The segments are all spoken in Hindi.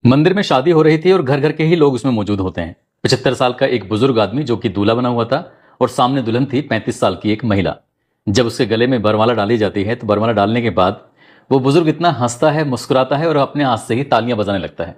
मंदिर में शादी हो रही थी और घर घर के ही लोग उसमें मौजूद होते हैं। 75 साल का एक बुजुर्ग आदमी जो कि दूल्हा बना हुआ था और सामने दुल्हन थी 35 साल की एक महिला। जब उसके गले में बरमाला डाली जाती है तो बरमाला डालने के बाद वो बुजुर्ग इतना हंसता है, मुस्कुराता है और अपने हाथ से ही तालियां बजाने लगता है।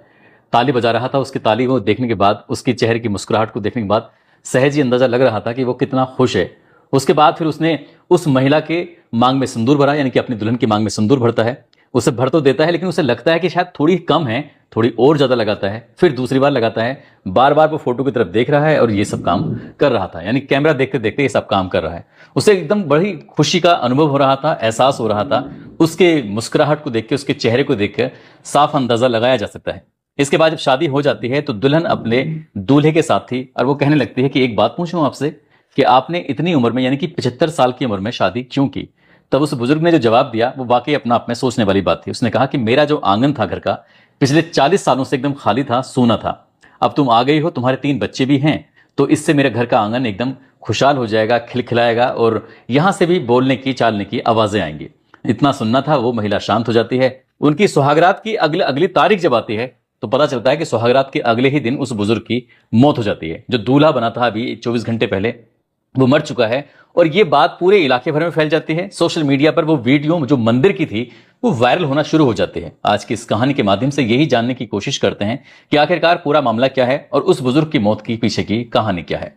ताली बजा रहा था। उसकी ताली को देखने के बाद, उसके चेहरे की मुस्कुराहट को देखने के बाद सहज ही अंदाजा लग रहा था कि वो कितना खुश है। उसके बाद फिर उसने उस महिला के मांग में सिंदूर भरा, यानी कि अपनी दुल्हन की मांग में सिंदूर भरता है। उसे भर तो देता है लेकिन उसे लगता है कि शायद थोड़ी कम है, थोड़ी और ज्यादा लगाता है। फिर दूसरी बार लगाता है। बार बार वो फोटो की तरफ देख रहा है और ये सब काम कर रहा था, यानी कैमरा देखते देखते ये सब काम कर रहा है। उसे एकदम बड़ी खुशी का अनुभव हो रहा था, एहसास हो रहा था। उसके मुस्कुराहट को देख के, उसके चेहरे को देख कर साफ अंदाजा लगाया जा सकता है। इसके बाद जब शादी हो जाती है तो दुल्हन अपने दूल्हे के साथ थी और वो कहने लगती है कि एक बात पूछूं आपसे कि आपने इतनी उम्र में, यानी कि 75 साल की उम्र में शादी क्यों की? तब उस बुजुर्ग ने जो जवाब दिया वो वाकई अपना आप में सोचने वाली बात थी। उसने कहा कि मेरा जो आंगन था घर का, पिछले 40 सालों से एकदम खाली था, सूना था। अब तुम आ गई हो, तुम्हारे 3 बच्चे भी हैं, तो इससे मेरे घर का आंगन एकदम खुशहाल हो जाएगा, खिलखिलाएगा और यहां से भी बोलने की, चालने की आवाजें आएंगी। इतना सुनना था। वो महिला शांत हो जाती है। उनकी सुहागरात की अगली तारीख जब आती है तो पता चलता है कि सुहागरात के अगले ही दिन उस बुजुर्ग की मौत हो जाती है। जो दूल्हा बना था अभी 24 घंटे पहले, वो मर चुका है। और ये बात पूरे इलाके भर में फैल जाती है। सोशल मीडिया पर वो वीडियो जो मंदिर की थी वो वायरल होना शुरू हो जाती है। आज की इस कहानी के माध्यम से यही जानने की कोशिश करते हैं कि आखिरकार पूरा मामला क्या है और उस बुजुर्ग की मौत की पीछे की कहानी क्या है।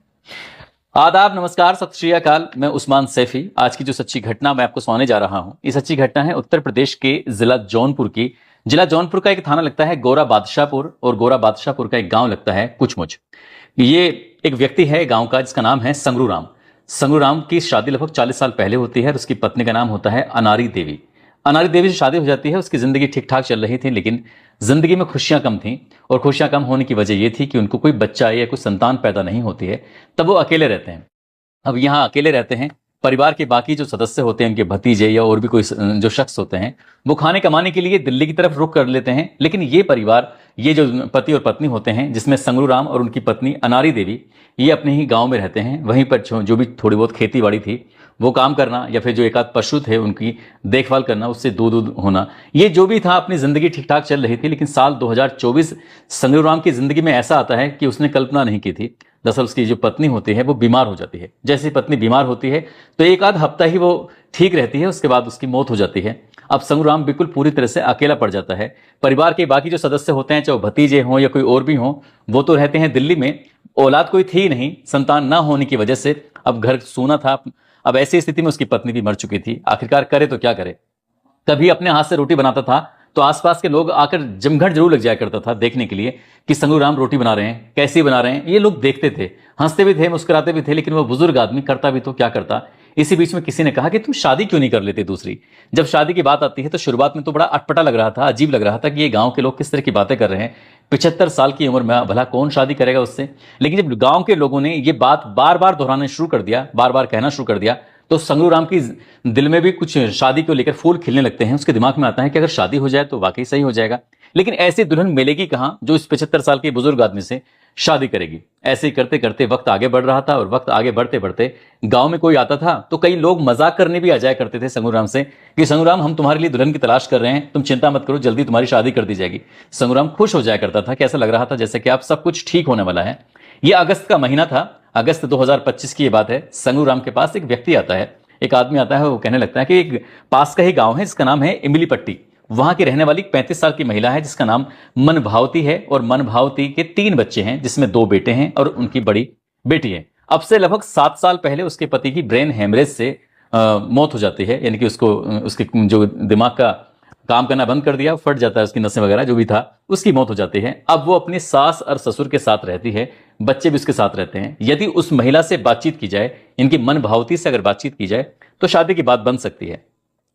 आदाब, नमस्कार, सत श्री अकाल। मैं उस्मान सैफी। आज की जो सच्ची घटना मैं आपको सुनाने जा रहा हूं, ये सच्ची घटना है उत्तर प्रदेश के जिला जौनपुर की। जिला जौनपुर का एक थाना लगता है गोरा बादशाहपुर और गोरा बादशाहपुर का एक गांव लगता है कुचमुच। ये एक व्यक्ति है गांव का जिसका नाम है संगरू राम। संगरू राम की शादी लगभग 40 साल पहले होती है और उसकी पत्नी का नाम होता है अनारी देवी। अनारी देवी से शादी हो जाती है। उसकी जिंदगी ठीक ठाक चल रही थी लेकिन जिंदगी में खुशियां कम थी और खुशियां कम होने की वजह यह थी कि उनको कोई बच्चा या कोई संतान पैदा नहीं होती है। तब वो अकेले रहते हैं। अब यहाँ अकेले रहते हैं। परिवार के बाकी जो सदस्य होते हैं, उनके भतीजे या और भी कोई जो शख्स होते हैं, वो खाने कमाने के लिए दिल्ली की तरफ रुख कर लेते हैं। लेकिन ये परिवार, ये जो पति और पत्नी होते हैं, जिसमें संगरू राम और उनकी पत्नी अनारी देवी, ये अपने ही गांव में रहते हैं। वहीं पर जो भी थोड़ी बहुत खेती बाड़ी थी वो काम करना, या फिर जो एक आध पशु थे उनकी देखभाल करना, उससे दूध होना, ये जो भी था, अपनी जिंदगी ठीक ठाक चल रही थी। लेकिन साल 2024 संगरू राम की जिंदगी में ऐसा आता है कि उसने कल्पना नहीं की थी। दरअसल उसकी जो पत्नी होती है वो बीमार हो जाती है। जैसे पत्नी बीमार होती है तो एक आध हफ्ता ही वो ठीक रहती है, उसके बाद उसकी मौत हो जाती है। अब संगरू राम बिल्कुल पूरी तरह से अकेला पड़ जाता है। परिवार के बाकी जो सदस्य होते हैं, चाहे भतीजे हों या कोई और भी हों, वो तो रहते हैं दिल्ली में। औलाद कोई थी नहीं, संतान ना होने की वजह से अब घर सूना था। अब ऐसी स्थिति में उसकी पत्नी भी मर चुकी थी। आखिरकार करे तो क्या करे। कभी अपने हाथ से रोटी बनाता था तो आसपास के लोग आकर जमघट जरूर लग जाया करता था देखने के लिए कि संगरू राम रोटी बना रहे हैं, कैसी बना रहे हैं। ये लोग देखते थे, हंसते भी थे, मुस्कुराते भी थे। लेकिन वो बुजुर्ग आदमी करता भी तो क्या करता। इसी बीच में किसी ने कहा कि तुम शादी क्यों नहीं कर लेते दूसरी। जब शादी की बात आती है तो शुरुआत में तो बड़ा अटपटा लग रहा था, अजीब लग रहा था कि ये गांव के लोग किस तरह की बातें कर रहे हैं। 75 साल की उम्र में भला कौन शादी करेगा उससे। लेकिन जब गांव के लोगों ने ये बात बार बार दोहराना शुरू कर दिया, बार बार कहना शुरू कर दिया, तो संगरू राम की दिल में भी कुछ शादी को लेकर फूल खिलने लगते हैं। उसके दिमाग में आता है कि अगर शादी हो जाए तो वाकई सही हो जाएगा। लेकिन ऐसी दुल्हन मिलेगी कहां जो इस 75 साल के बुजुर्ग आदमी से शादी करेगी। ऐसे ही करते करते वक्त आगे बढ़ रहा था और वक्त आगे बढ़ते बढ़ते गांव में कोई आता था तो कई लोग मजाक करने भी आ जाया करते थे संगरू राम से कि संगरू राम, हम तुम्हारे लिए दुल्हन की तलाश कर रहे हैं, तुम चिंता मत करो, जल्दी तुम्हारी शादी कर दी जाएगी। संगरू राम खुश हो जाया करता था कि ऐसा लग रहा था जैसे कि आप सब कुछ ठीक होने वाला है। यह अगस्त का महीना था। अगस्त 2025 की यह बात है। संगरू राम के पास एक व्यक्ति आता है, एक आदमी आता है। वो कहने लगता है कि एक पास का ही गांव है जिसका नाम है इमली पट्टी। वहां की रहने वाली 35 साल की महिला है जिसका नाम मनभावती है और मनभावती के 3 बच्चे हैं जिसमें 2 बेटे हैं और उनकी बड़ी बेटी है। अब से लगभग 7 साल पहले उसके पति की ब्रेन हेमरेज से मौत हो जाती है, यानी कि उसको उसके जो दिमाग का काम करना बंद कर दिया, फट जाता है, उसकी नसें वगैरह जो भी था, उसकी मौत हो जाती है। अब वो अपनी सास और ससुर के साथ रहती है, बच्चे भी उसके साथ रहते हैं। यदि उस महिला से बातचीत की जाए, इनकी मन भावती से अगर बातचीत की जाए तो शादी की बात बन सकती है।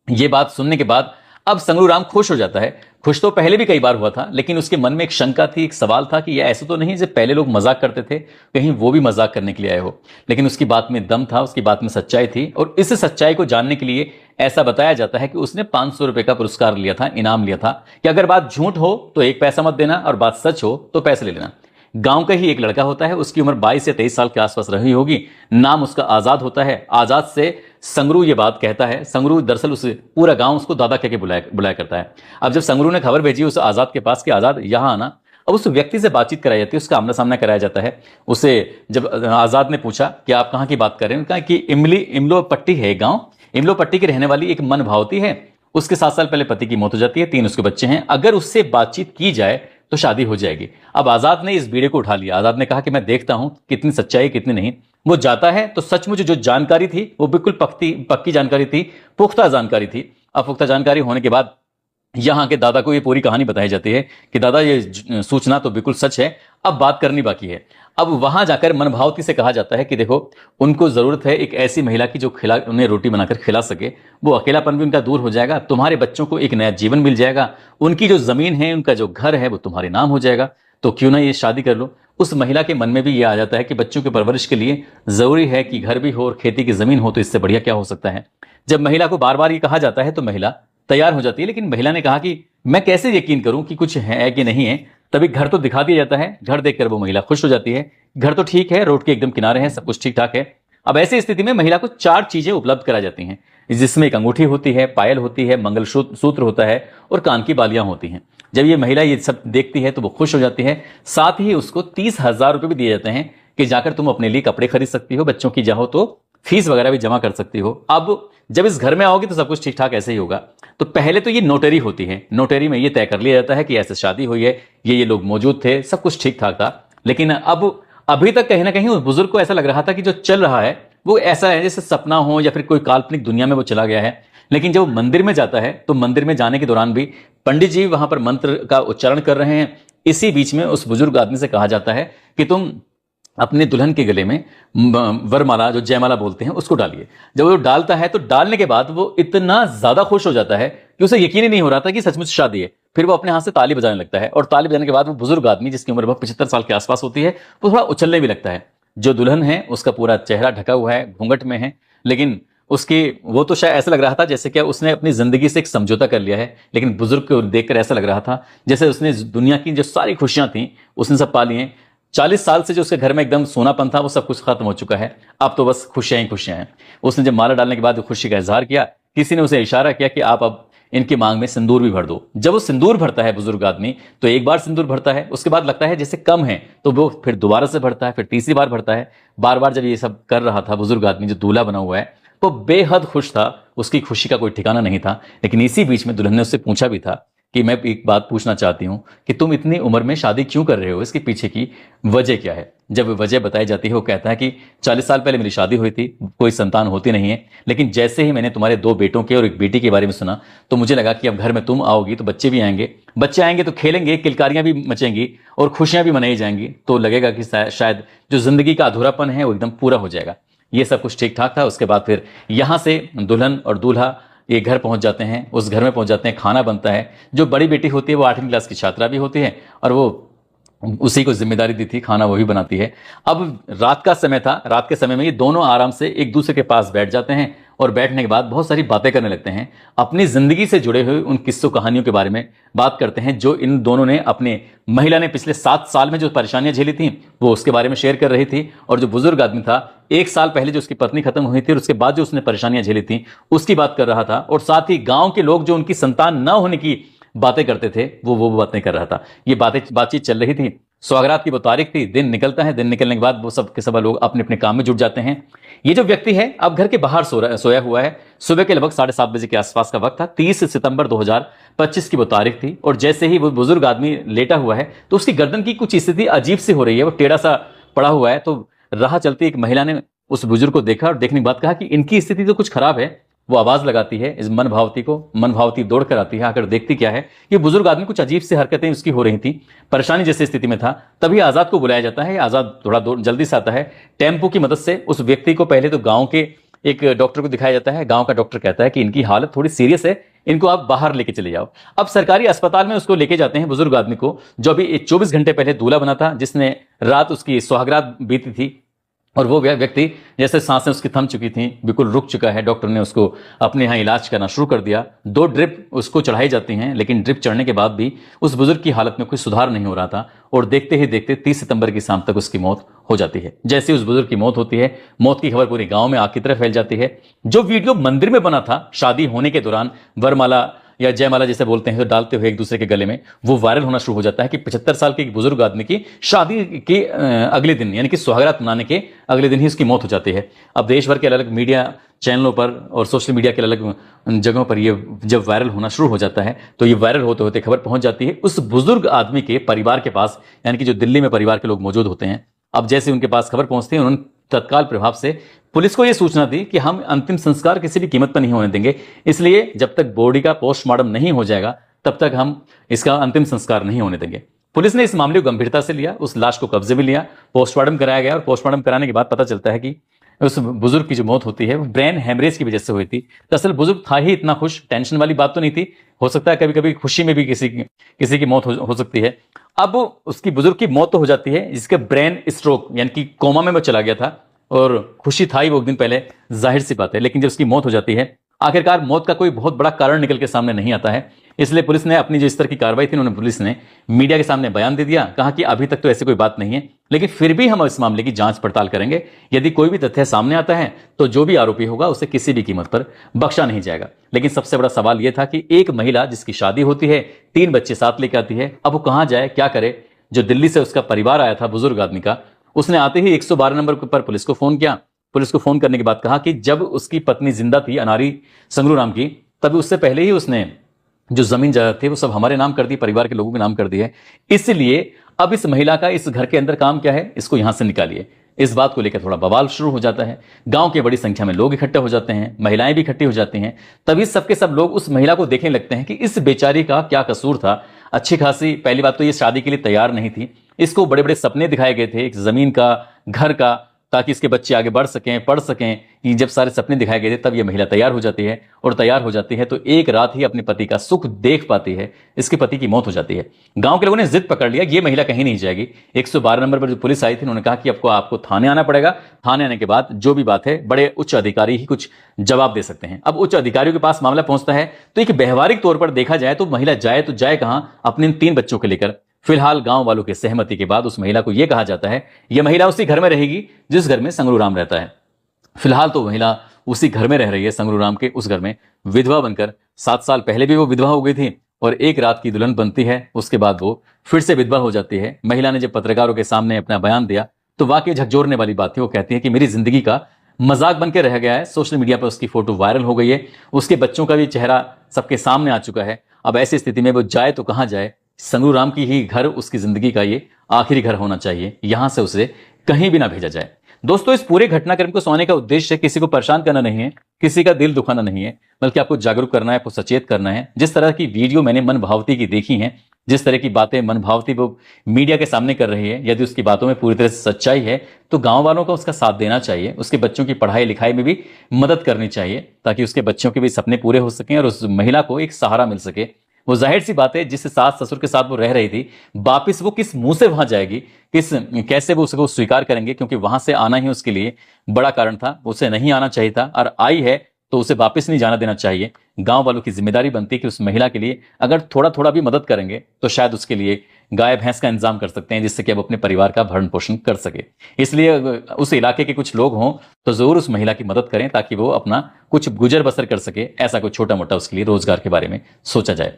ये बात सुनने के बाद अब संगरू राम खुश हो जाता है। खुश तो पहले भी कई बार हुआ था, लेकिन उसके मन में एक शंका थी, एक सवाल था कि ये ऐसा तो नहीं जब पहले लोग मजाक करते थे, कहीं वो भी मजाक करने के लिए आए हो। लेकिन उसकी बात में दम था, उसकी बात में सच्चाई थी और इस सच्चाई को जानने के लिए ऐसा बताया जाता है कि उसने 500 रुपए का पुरस्कार लिया था, इनाम लिया था कि अगर बात झूठ हो तो 1 पैसा मत देना और बात सच हो तो पैसे ले लेना। गांव का ही एक लड़का होता है, उसकी उम्र 22 या 23 साल के आसपास रही होगी। नाम उसका आजाद होता है। आजाद से संगरू ये बात कहता है। संगरू दरअसल उस पूरा गांव उसको दादा कह के बुलाया करता है। अब जब संगरू ने खबर भेजी उस आजाद के पास कि आजाद यहां आना, अब उस व्यक्ति से बातचीत कराई जाती है, उसका आमना सामना कराया जाता है। उसे जब आजाद ने पूछा कि आप कहाँ की बात कर रहे हैं, कहा कि इमलो पट्टी है गांव, इमलो पट्टी की रहने वाली एक मन भावती है, उसके 7 साल पहले पति की मौत हो जाती है, 3 उसके बच्चे हैं, अगर उससे बातचीत की जाए तो शादी हो जाएगी। अब आजाद ने इस बीड़े को उठा लिया। आजाद ने कहा कि मैं देखता हूं कितनी सच्चाई कितनी नहीं। वो जाता है तो सचमुच जो जानकारी थी वो बिल्कुल पक्की जानकारी थी, पुख्ता जानकारी थी। अब पुख्ता जानकारी होने के बाद यहाँ के दादा को ये पूरी कहानी बताई जाती है कि दादा ये सूचना तो बिल्कुल सच है, अब बात करनी बाकी है। अब वहां जाकर मनभावती से कहा जाता है कि देखो उनको जरूरत है एक ऐसी महिला की जो उन्हें रोटी बनाकर खिला सके, वो अकेलापन भी उनका दूर हो जाएगा, तुम्हारे बच्चों को एक नया जीवन मिल जाएगा, उनकी जो जमीन है उनका जो घर है वो तुम्हारे नाम हो जाएगा, तो क्यों ना ये शादी कर लो। उस महिला के मन में भी ये आ जाता है कि बच्चों की परवरिश के लिए जरूरी है कि घर भी हो और खेती की जमीन हो, तो इससे बढ़िया क्या हो सकता है। जब महिला को बार बार ये कहा जाता है तो महिला तैयार हो जाती है, लेकिन महिला ने कहा कि मैं कैसे यकीन करूं कि कुछ है कि नहीं है। तभी घर तो दिखा दिया जाता है, घर देखकर वो महिला खुश हो जाती है। घर तो ठीक है, रोड के एकदम किनारे है, सब कुछ ठीक ठाक है। अब ऐसी स्थिति में महिला को 4 चीजें उपलब्ध करा जाती हैं, जिसमें एक अंगूठी होती है, पायल होती है, मंगलसूत्र होता है और कान की बालियां होती हैं। जब ये महिला ये सब देखती है तो वो खुश हो जाती है। साथ ही उसको 30,000 रुपए भी दिए जाते हैं कि जाकर तुम अपने लिए कपड़े खरीद सकती हो, बच्चों की चाहो तो फीस वगैरह भी जमा कर सकती हो। अब जब इस घर में आओगी तो सब कुछ ठीक ठाक ऐसे ही होगा। तो पहले तो ये नोटरी होती है, नोटरी में ये तय कर लिया जाता है कि ऐसे शादी हुई है, ये लोग मौजूद थे, सब कुछ ठीक ठाक था। लेकिन अब अभी तक कहीं ना कहीं उस बुजुर्ग को ऐसा लग रहा था कि जो चल रहा है वो ऐसा है जैसे सपना हो या फिर कोई काल्पनिक दुनिया में वो चला गया है। लेकिन जब वो मंदिर में जाता है तो मंदिर में जाने के दौरान भी पंडित जी वहां पर मंत्र का उच्चारण कर रहे हैं। इसी बीच में उस बुजुर्ग आदमी से कहा जाता है कि तुम अपने दुल्हन के गले में वरमाला, जो जयमाला बोलते हैं, उसको डालिए। जब वो डालता है तो डालने के बाद वो इतना ज्यादा खुश हो जाता है कि उसे यकीन ही नहीं हो रहा था कि सचमुच शादी है। फिर वो अपने हाथ से ताली बजाने लगता है और ताली बजाने के बाद वो बुजुर्ग आदमी, जिसकी उम्र 75 साल के आसपास होती है, वो थोड़ा उछलने भी लगता है। जो दुल्हन है उसका पूरा चेहरा ढका हुआ है, घूंघट में है, लेकिन उसकी वो तो शायद ऐसा लग रहा था जैसे क्या उसने अपनी जिंदगी से एक समझौता कर लिया है। लेकिन बुजुर्ग को देखकर ऐसा लग रहा था जैसे उसने दुनिया की जो सारी खुशियां थी उसने सब पा ली हैं। 40 साल से जो उसके घर में एकदम सोनापन था वो सब कुछ खत्म हो चुका है, अब तो बस खुशियां ही खुशियां हैं। उसने जब माला डालने के बाद खुशी का इजहार किया, किसी ने उसे इशारा किया कि आप अब इनकी मांग में सिंदूर भी भर दो। जब वो सिंदूर भरता है बुजुर्ग आदमी, तो एक बार सिंदूर भरता है, उसके बाद लगता है जैसे कम है, तो वो फिर दोबारा से भरता है, फिर तीसरी बार भरता है। बार बार जब ये सब कर रहा था बुजुर्ग आदमी जो दूल्हा बना हुआ है, वो बेहद खुश था, उसकी खुशी का कोई ठिकाना नहीं था। लेकिन इसी बीच में दुल्हन ने उससे पूछा भी था कि मैं एक बात पूछना चाहती हूं कि तुम इतनी उम्र में शादी क्यों कर रहे हो, इसके पीछे की वजह क्या है। जब वजह बताई जाती है वो कहता है कि 40 साल पहले मेरी शादी हुई थी, कोई संतान होती नहीं है, लेकिन जैसे ही मैंने तुम्हारे 2 बेटों के और एक बेटी के बारे में सुना तो मुझे लगा कि अब घर में तुम आओगी तो बच्चे भी आएंगे, बच्चे आएंगे तो खेलेंगे, किलकारियां भी मचेंगी और खुशियां भी मनाई जाएंगी, तो लगेगा कि शायद जो जिंदगी का अधूरापन है वो एकदम पूरा हो जाएगा। ये सब कुछ ठीक ठाक था। उसके बाद फिर यहां से दुल्हन और दूल्हा ये घर पहुंच जाते हैं। उस घर में पहुंच जाते हैं, खाना बनता है। जो बड़ी बेटी होती है वो 8वीं क्लास की छात्रा भी होती है और वो उसी को जिम्मेदारी दी थी, खाना वही बनाती है। अब रात का समय था, रात के समय में ये दोनों आराम से एक दूसरे के पास बैठ जाते हैं और बैठने के बाद बहुत सारी बातें करने लगते हैं। अपनी जिंदगी से जुड़े हुए उन किस्सों कहानियों के बारे में बात करते हैं जो इन दोनों ने, अपने महिला ने पिछले 7 साल में जो परेशानियां झेली थी वो उसके बारे में शेयर कर रही थी, और जो बुजुर्ग आदमी था 1 साल पहले जो उसकी पत्नी खत्म हुई थी और उसके बाद जो उसने परेशानियां झेली थी उसकी बात कर रहा था। और साथ ही गांव के लोग जो उनकी संतान न होने की बातें करते थे वो बातें कर रहा था। ये बातचीत चल रही थी। सौगात की वो तारीख थी, दिन निकलता है। दिन निकलने के बाद वो सब के सब लोग अपने अपने काम में जुट जाते हैं। ये जो व्यक्ति है अब घर के बाहर सोया हुआ है। सुबह के लगभग 7:30 बजे के आसपास का वक्त था। 30 सितंबर 2025 की वो तारीख थी। और जैसे ही वो बुजुर्ग आदमी लेटा हुआ है तो उसकी गर्दन की कुछ स्थिति अजीब सी हो रही है, वो टेढ़ा सा पड़ा हुआ है। तो राह चलती एक महिला ने उस बुजुर्ग को देखा और देखने के बाद कहा कि इनकी स्थिति तो कुछ खराब है। वो आवाज लगाती है इस मनभावती को, मनभावती दौड़ कर आती है। आकर देखती क्या है, ये बुजुर्ग आदमी कुछ अजीब से हरकतें उसकी हो रही थी, परेशानी जैसी स्थिति में था। तभी आजाद को बुलाया जाता है। आजाद थोड़ा जल्दी से आता है। टेम्पो की मदद से उस व्यक्ति को पहले तो गांव के एक डॉक्टर को दिखाया जाता है। गांव का डॉक्टर कहता है कि इनकी हालत थोड़ी सीरियस है, इनको आप बाहर लेके चले जाओ। अब सरकारी अस्पताल में उसको लेके जाते हैं बुजुर्ग आदमी को, जो अभी 24 घंटे पहले दूल्हा बना था, जिसने रात उसकी सुहागरात बीती थी। और वो व्यक्ति जैसे सांसें उसकी थम चुकी थी, बिल्कुल रुक चुका है। डॉक्टर ने उसको अपने यहाँ इलाज करना शुरू कर दिया। 2 ड्रिप उसको चढ़ाई जाती हैं, लेकिन ड्रिप चढ़ने के बाद भी उस बुजुर्ग की हालत में कोई सुधार नहीं हो रहा था। और देखते ही देखते 30 सितंबर की शाम तक उसकी मौत हो जाती है। जैसे उस बुजुर्ग की मौत होती है, मौत की खबर पूरे गांव में आग की तरह फैल जाती है। जो वीडियो मंदिर में बना था शादी होने के दौरान, वरमाला या जयमाला जैसे बोलते हैं तो डालते हुए एक दूसरे के गले में, वो वायरल होना शुरू हो जाता है कि 75 साल के एक बुजुर्ग आदमी की शादी के अगले दिन यानी कि सुहागरात मनाने के अगले दिन ही उसकी मौत हो जाती है। अब देश भर के अलग अलग मीडिया चैनलों पर और सोशल मीडिया के अलग जगहों पर ये जब वायरल होना शुरू हो जाता है तो ये वायरल होते होते खबर पहुंच जाती है उस बुजुर्ग आदमी के परिवार के पास, यानी कि जो दिल्ली में परिवार के लोग मौजूद होते हैं। अब जैसे उनके पास खबर पहुंचती है, उन्होंने तत्काल प्रभाव से पुलिस को यह सूचना दी कि हम अंतिम संस्कार किसी भी कीमत पर नहीं होने देंगे, इसलिए जब तक बॉडी का पोस्टमार्टम नहीं हो जाएगा तब तक हम इसका अंतिम संस्कार नहीं होने देंगे। पुलिस ने इस मामले को गंभीरता से लिया, उस लाश को कब्जे में लिया, पोस्टमार्टम कराया गया और पोस्टमार्टम कराने के बाद पता चलता है कि उस बुजुर्ग की जो मौत होती है वो ब्रेन हेमरेज की वजह से हुई थी। दरअसल बुजुर्ग था ही इतना खुश, टेंशन वाली बात तो नहीं थी। हो सकता है कभी कभी खुशी में भी किसी की मौत हो सकती है। अब उसकी बुजुर्ग की मौत तो हो जाती है, जिसके ब्रेन स्ट्रोक यानी कि कोमा में वो चला गया था और खुशी था ही वो एक दिन पहले, जाहिर सी बात है। लेकिन जब उसकी मौत हो जाती है, आखिरकार मौत का कोई बहुत बड़ा कारण निकल के सामने नहीं आता है, इसलिए पुलिस ने अपनी जो इस तरह की कार्रवाई थी, उन्होंने पुलिस ने मीडिया के सामने बयान दे दिया, कहा कि अभी तक तो ऐसी कोई बात नहीं है, लेकिन फिर भी हम इस मामले की जांच पड़ताल करेंगे। यदि कोई भी तथ्य सामने आता है तो जो भी आरोपी होगा उसे किसी भी कीमत पर बख्शा नहीं जाएगा। लेकिन सबसे बड़ा सवाल यह था कि एक महिला जिसकी शादी होती है, 3 बच्चे साथ लेकर आती है, अब वो कहां जाए, क्या करे। जो दिल्ली से उसका परिवार आया था बुजुर्ग आदमी का, उसने आते ही 112 नंबर पर पुलिस को फोन किया। पुलिस को फोन करने के बाद कहा कि जब उसकी पत्नी जिंदा थी अनारी संगरूराम की, तभी उससे पहले ही उसने जो जमीन जायदाद थी वो सब हमारे नाम कर दी, परिवार के लोगों के नाम कर दी है, इसलिए अब इस महिला का इस घर के अंदर काम क्या है, इसको यहां से निकालिए। इस बात को लेकर थोड़ा बवाल शुरू हो जाता है। गांव के बड़ी संख्या में लोग इकट्ठे हो जाते हैं, महिलाएं भी इकट्ठी हो जाती हैं। तभी सबके सब लोग उस महिला को देखने लगते हैं कि इस बेचारी का क्या कसूर था। अच्छी खासी, पहली बात तो ये शादी के लिए तैयार नहीं थी, इसको बड़े बड़े सपने दिखाए गए थे, एक जमीन का, घर का, ताकि इसके बच्चे आगे बढ़ सकें, पढ़ सकें। ये जब सारे सपने दिखाए गए थे तब ये महिला तैयार हो जाती है, और तैयार हो जाती है तो एक रात ही अपने पति का सुख देख पाती है, इसके पति की मौत हो जाती है। गांव के लोगों ने जिद पकड़ लिया, ये महिला कहीं नहीं जाएगी। 112 नंबर पर जो पुलिस आई थी, उन्होंने कहा कि आपको थाने आना पड़ेगा, थाने आने के बाद जो भी बात है बड़े उच्च अधिकारी ही कुछ जवाब दे सकते हैं। अब उच्च अधिकारियों के पास मामला पहुंचता है तो एक व्यवहारिक तौर पर देखा जाए तो महिला जाए तो जाए कहां, अपने 3 बच्चों को लेकर। फिलहाल गांव वालों की सहमति के बाद उस महिला को यह कहा जाता है यह महिला उसी घर में रहेगी जिस घर में संगरूराम रहता है। फिलहाल तो महिला उसी घर में रह रही है, संगरूराम के उस घर में, विधवा बनकर। 7 साल पहले भी वो विधवा हो गई थी और एक रात की दुल्हन बनती है, उसके बाद वो फिर से विधवा हो जाती है। महिला ने जब पत्रकारों के सामने अपना बयान दिया तो वाकई झकझोरने वाली बात थी। वो कहती है कि मेरी जिंदगी का मजाक बन के रह गया है, सोशल मीडिया पर उसकी फोटो वायरल हो गई है, उसके बच्चों का भी चेहरा सबके सामने आ चुका है। अब ऐसी स्थिति में वो जाए तो कहां जाए, संगरूराम की ही घर उसकी जिंदगी का ये आखिरी घर होना चाहिए, यहां से उसे कहीं भी ना भेजा जाए। दोस्तों, इस पूरे घटनाक्रम को सुनाने का उद्देश्य किसी को परेशान करना नहीं है, किसी का दिल दुखाना नहीं है, बल्कि आपको जागरूक करना है, आपको सचेत करना है। जिस तरह की वीडियो मैंने मन भावती की देखी हैं, जिस तरह की बातें मन भावती वो मीडिया के सामने कर रही है, यदि उसकी बातों में पूरी तरह से सच्चाई है तो गांव वालों को उसका साथ देना चाहिए, उसके बच्चों की पढ़ाई लिखाई में भी मदद करनी चाहिए, ताकि उसके बच्चों के भी सपने पूरे हो सकें और उस महिला को एक सहारा मिल सके। वो जाहिर सी बात है, जिस सास ससुर के साथ वो रह रही थी, वापिस वो किस मुंह से वहां जाएगी, कैसे वो उसको स्वीकार करेंगे, क्योंकि वहां से आना ही उसके लिए बड़ा कारण था। उसे नहीं आना चाहिए था, और आई है तो उसे वापस नहीं जाना देना चाहिए। गांव वालों की जिम्मेदारी बनती है कि उस महिला के लिए अगर थोड़ा थोड़ा भी मदद करेंगे तो शायद उसके लिए गाय भैंस का इंतजाम कर सकते हैं, जिससे कि अब अपने परिवार का भरण पोषण कर सके। इसलिए उस इलाके के कुछ लोग हों तो जरूर उस महिला की मदद करें, ताकि वो अपना कुछ गुजर बसर कर सके। ऐसा कोई छोटा मोटा उसके लिए रोजगार के बारे में सोचा जाए।